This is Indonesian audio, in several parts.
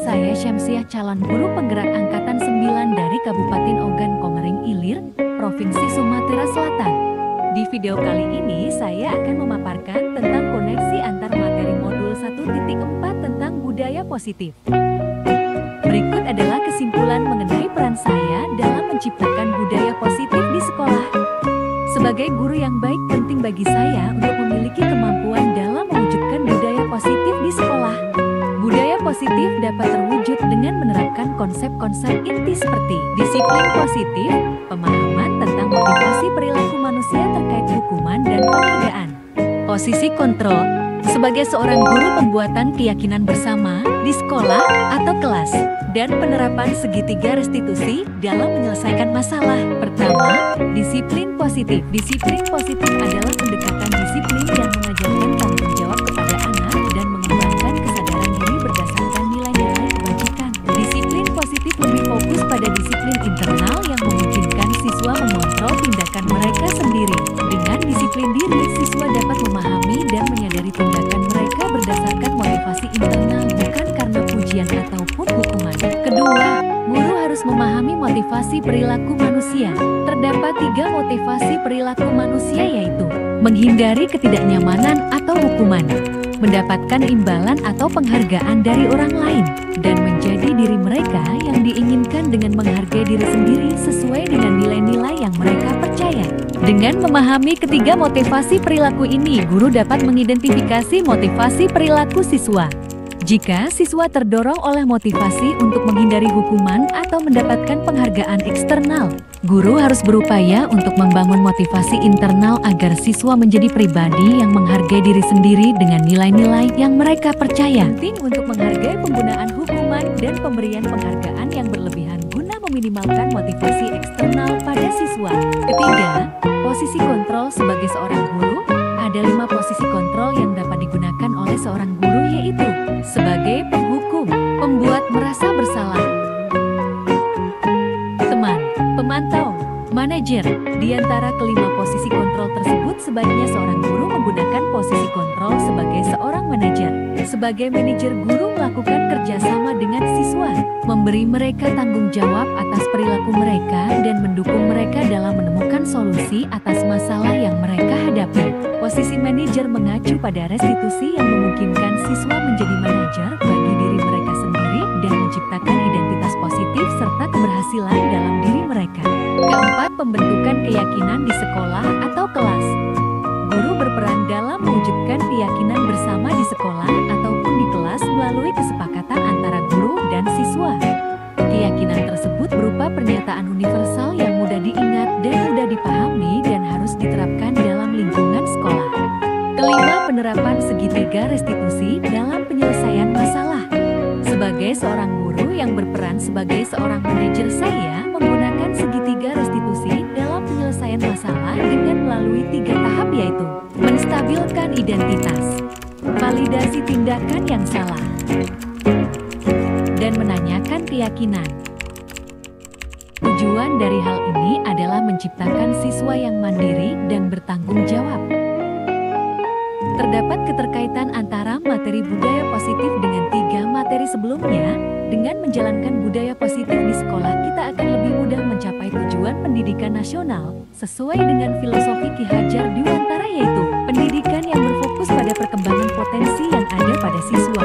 Saya Syamsiah, calon guru penggerak Angkatan 9 dari Kabupaten Ogan Komering Ilir, Provinsi Sumatera Selatan. Di video kali ini saya akan memaparkan tentang koneksi antar materi modul 1.4 tentang budaya positif. Berikut adalah kesimpulan mengenai peran saya dalam menciptakan budaya positif di sekolah. Sebagai guru yang baik, penting bagi saya untuk memiliki kemampuan dalam mewujudkan budaya positif di sekolah. Budaya positif dapat terwujud dengan menerapkan konsep-konsep inti seperti disiplin positif, pemahaman tentang motivasi perilaku manusia terkait hukuman dan penghargaan. Posisi kontrol, sebagai seorang guru, pembuatan keyakinan bersama di sekolah atau kelas, dan penerapan segitiga restitusi dalam menyelesaikan masalah. Pertama, disiplin positif. Disiplin positif adalah pendekatan disiplin yang mengajarkan tanggung jawab kepada anak dan mengembangkan kesadaran diri berdasarkan nilai-nilai kebajikan. Disiplin positif lebih fokus pada disiplin internal yang memungkinkan siswa mengontrol tindakan mereka sendiri. Dengan disiplin diri, siswa dapat memahami dan menyadari tindakan mereka berdasarkan motivasi internal, bukan karena pujian ataupun hukuman. Kedua, guru harus memahami motivasi perilaku manusia. Terdapat 3 motivasi perilaku manusia, yaitu menghindari ketidaknyamanan atau hukuman, mendapatkan imbalan atau penghargaan dari orang lain, dan menjadi diri mereka yang diinginkan dengan menghargai diri sendiri sesuai dengan nilai-nilai yang mereka percaya. Dengan memahami ketiga motivasi perilaku ini, guru dapat mengidentifikasi motivasi perilaku siswa. Jika siswa terdorong oleh motivasi untuk menghindari hukuman atau mendapatkan penghargaan eksternal, guru harus berupaya untuk membangun motivasi internal agar siswa menjadi pribadi yang menghargai diri sendiri dengan nilai-nilai yang mereka percaya. Penting untuk menghargai penggunaan hukuman dan pemberian penghargaan yang berlebihan guna meminimalkan motivasi eksternal pada siswa. Ketiga, posisi kontrol sebagai seorang guru. Ada 5 posisi kontrol yang dapat digunakan oleh seorang guru, yaitu sebagai penghukum, pembuat merasa bersalah, teman, pemantau, manajer. Di antara kelima posisi kontrol tersebut, sebaiknya seorang guru menggunakan posisi kontrol sebagai seorang manajer. Sebagai manajer, guru melakukan kerjasama dengan siswa, memberi mereka tanggung jawab atas perilaku mereka dan mendukung mereka dalam menemukan solusi atas masalah yang mereka hadapi. Posisi manajer mengacu pada restitusi yang memungkinkan siswa menjadi manajer bagi diri mereka sendiri dan menciptakan identitas positif serta keberhasilan dalam diri mereka. Keempat, pembentukan keyakinan di sekolah atau kelas. Guru berperan dalam mewujudkan keyakinan bersama di sekolah ataupun di kelas melalui kesepakatan antara guru dan siswa. Keyakinan tersebut berupa pernyataan universal yang mudah diingat dan mudah dipahami dan harus diterapkan dalam lingkungan sekolah. Kelima, penerapan segitiga restitusi dalam penyelesaian masalah. Sebagai seorang guru yang berperan sebagai seorang manajer, saya menggunakan segitiga restitusi dalam penyelesaian masalah dengan melalui 3 tahap, yaitu menstabilkan identitas, validasi tindakan yang salah, dan menanyakan keyakinan. Tujuan dari hal ini adalah menciptakan siswa yang mandiri dan bertanggung jawab. Terdapat keterkaitan antara materi budaya positif dengan 3 materi sebelumnya. Dengan menjalankan budaya positif di sekolah, kita akan lebih mudah mencapai tujuan pendidikan nasional sesuai dengan filosofi Ki Hajar Dewantara, yaitu pendidikan yang berfokus pada perkembangan potensi yang ada pada siswa,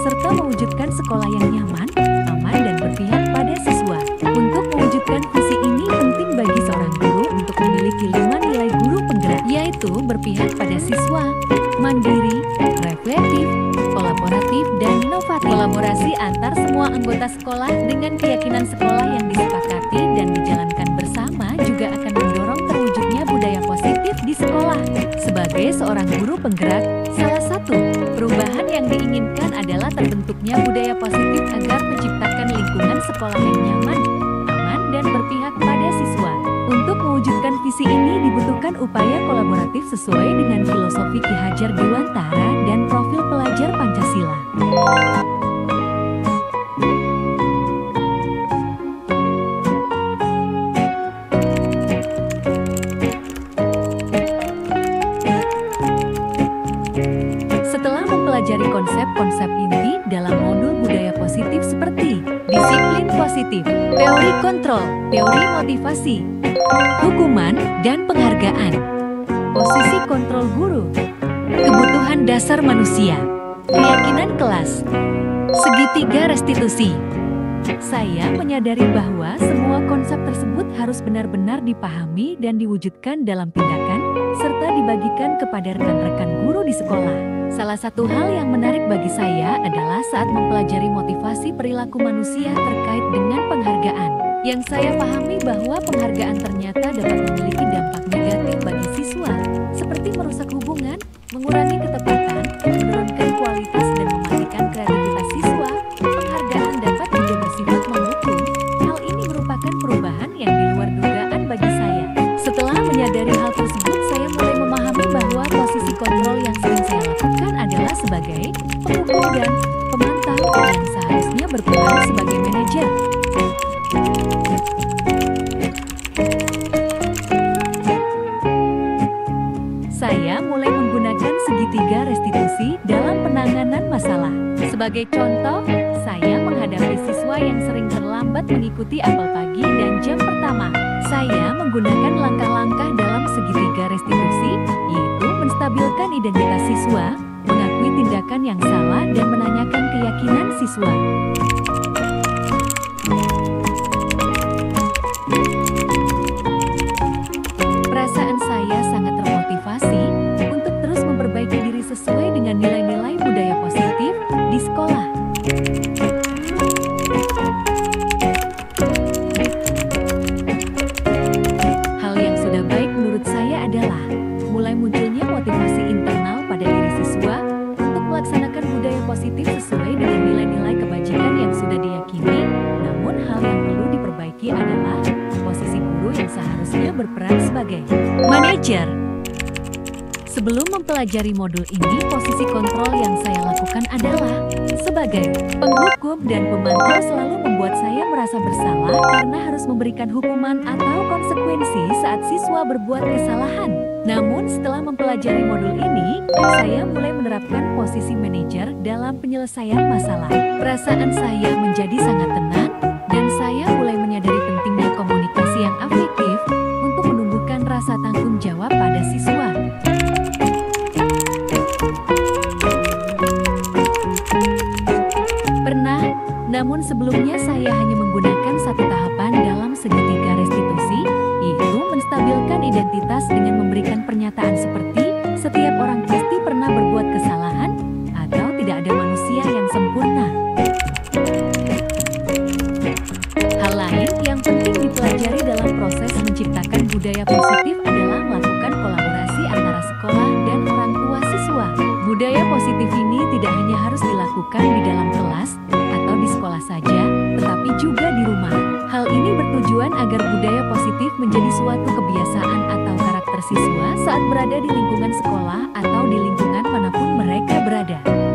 serta mewujudkan sekolah yang nyaman, aman, dan berpihak pada siswa. Untuk mewujudkan visi ini, penting bagi seorang guru untuk memiliki 5 nilai guru penggerak, yaitu berpihak pada siswa, mandiri, reflektif, kolaboratif, dan inovatif. Kolaborasi antar semua anggota sekolah dengan keyakinan sekolah yang disepakati dan dijalankan bersama juga akan mendorong terwujudnya budaya positif di sekolah. Sebagai seorang guru penggerak, salah satu perubahan yang diinginkan adalah terbentuknya budaya positif agar menciptakan lingkungan sekolah yang nyaman, aman, dan berpihak pada siswa. Untuk mewujudkan visi ini dibutuhkan upaya kolaboratif sesuai dengan filosofi Ki Hajar Dewantara dan profil pelajar Pancasila. Setelah mempelajari konsep-konsep inti dalam modul budaya positif seperti positif, teori kontrol, teori motivasi, hukuman, dan penghargaan. Posisi kontrol guru, kebutuhan dasar manusia, keyakinan kelas, segitiga restitusi. Saya menyadari bahwa semua konsep tersebut harus benar-benar dipahami dan diwujudkan dalam tindakan, serta dibagikan kepada rekan-rekan guru di sekolah. Salah satu hal yang menarik bagi saya adalah saat mempelajari motivasi perilaku manusia terkait dengan penghargaan. Yang saya pahami bahwa penghargaan ternyata dapat memiliki dampak negatif bagi siswa, seperti merusak hubungan, mengurangi ketepatan, menurunkan kualitas dan mematikan kreativitas siswa. Penghargaan dapat juga bersifat menghukum. Hal ini merupakan perubahan yang di luar dugaan bagi saya. Setelah menyadari hal tersebut, saya mulai memahami bahwa posisi kontrol yang sering saya lakukan adalah sebagai penghukum dan pemantau yang seharusnya berperan sebagai manajer. Saya mulai menggunakan segitiga restitusi dalam penanganan masalah. Sebagai contoh, saya menghadapi siswa yang sering terlambat mengikuti apel pagi dan jam pertama. Saya menggunakan langkah-langkah dalam segitiga restitusi, yaitu menstabilkan identitas siswa, mengakui tindakan yang salah, dan menanyakan keyakinan siswa. Perasaan saya sangat termotivasi untuk terus memperbaiki diri sesuai dengan nilai-nilai budaya positif di sekolah. Hal yang sudah baik menurut saya adalah mulai munculnya motivasi internal pada diri siswa untuk melaksanakan budaya positif sesuai dengan nilai-nilai kebajikan yang sudah diyakini. Namun hal yang perlu diperbaiki adalah posisi guru yang seharusnya berperan sebagai manajer. Sebelum mempelajari modul ini, posisi kontrol yang saya lakukan adalah sebagai penghukum dan pemantau selalu membuat saya merasa bersalah karena harus memberikan hukuman atau konsekuensi saat siswa berbuat kesalahan. Namun setelah mempelajari modul ini, saya mulai menerapkan posisi manajer dalam penyelesaian masalah. Perasaan saya menjadi sangat tenang dan saya mulai menyadari pentingnya komunikasi yang afektif untuk menumbuhkan rasa tanggung jawab pada siswa. Namun sebelumnya saya hanya menggunakan satu tahapan dalam segitiga restitusi, yaitu menstabilkan identitas dengan memberikan pernyataan seperti setiap orang pasti pernah berbuat kesalahan atau tidak ada manusia yang sempurna. Hal lain yang penting dipelajari dalam proses menciptakan budaya positif adalah melakukan kolaborasi antara sekolah dan orang tua siswa. Budaya positif ini tidak hanya harus dilakukan di dalam kelas di sekolah saja, tetapi juga di rumah. Hal ini bertujuan agar budaya positif menjadi suatu kebiasaan atau karakter siswa saat berada di lingkungan sekolah atau di lingkungan manapun mereka berada.